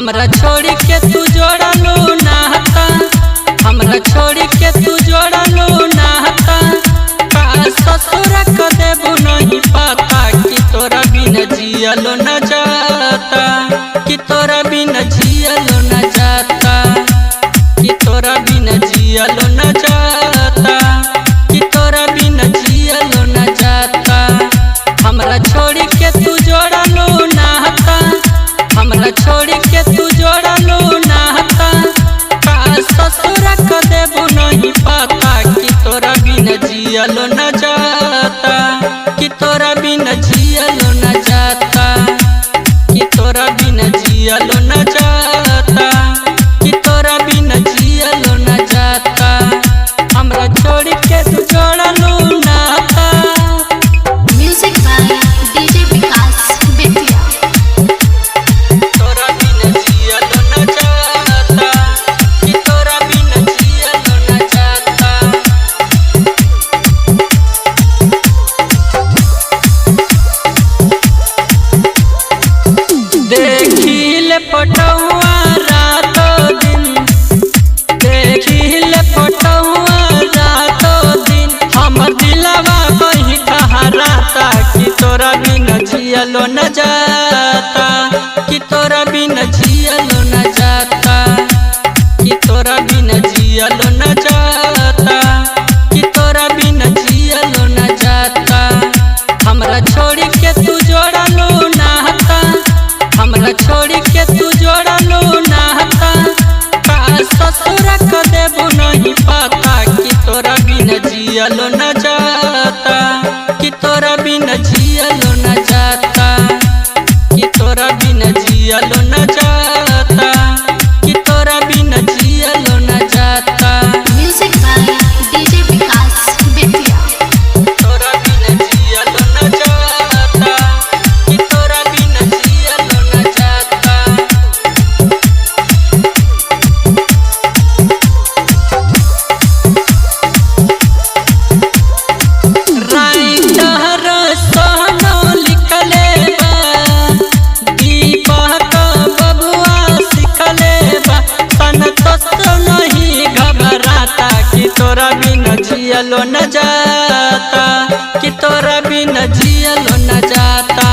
हमरा छोड़ के तू जोड़लू नाता, हमरा छोड़ के तू जोड़लू नाता। का ससुर को देबू नहीं पता कि तोरा बिन जियलो न जाता, कि तोरा बिन जियलो न जाता, कि तोरा बिन जियलो न जाता, कि तोरा बिन जियलो न जाता। हमरा छोड़ के तू जोड़लू नाता, हमरा छोड़ के तू जोड़लू नाता। का ससुर को देबू नहीं पता कि तोरा बिन जियलो न जाता, कि तोरा बिन जियलो न जाता, कि तोरा बिन जियलो न जाता, कि तोरा बिन जियलो न जाता। हमरा छोड़ के तू जोड़लू नाता। म्यूजिक बाय डीजे विकास बेतिया। तोरा बिन जियलो न जाता, कि तोरा बिन जियलो न जाता। देखिल पटौआ रातो दिन, देखिल पटौआ रातो दिन। हमर दिलवा कहीं ठहराता कि तोरा बिन जियलो न जाता, कि तोरा बिन जियलो न जाता, कि तोरा बिन जियलो न जाता, कि तोरा बिन जियलो न जाता। हमरा छोड़ के तू जोड़लू नाता, हमरा छोड़ के तू जोड़लू नाता। का ससुर को देबू नहीं पता कि तोरा बिन जियलो न जाता, कि तोरा बिन जियलो न जाता, कि तोरा बिन जियलो न जाता, कि तोरा बिन जियलो न जाता। म्यूजिक बाय डीजे विकास बेतिया। तोरा बिन जियलो न जाता, कि तोरा बिन जियलो न जाता। राइटर सोनो लिखले बा, दीपक बबुआ सिखले बा। संतोष नहीं घबराता कि तोरा बिन जियलो न जाता, कि तोरा बिन जियलो न जाता,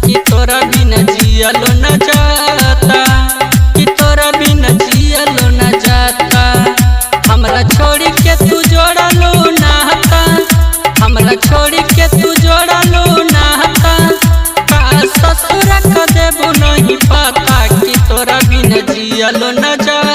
कि तोरा बिन जियलो न जाता, कि तोरा बिन जियलो न जाता। हमरा छोड़ के तू जोड़लू नाता, हमरा छोड़ के तू जोड़लू नाता। का ससुर को देबू नहीं पता कि तोरा बिन जियलो न जाता।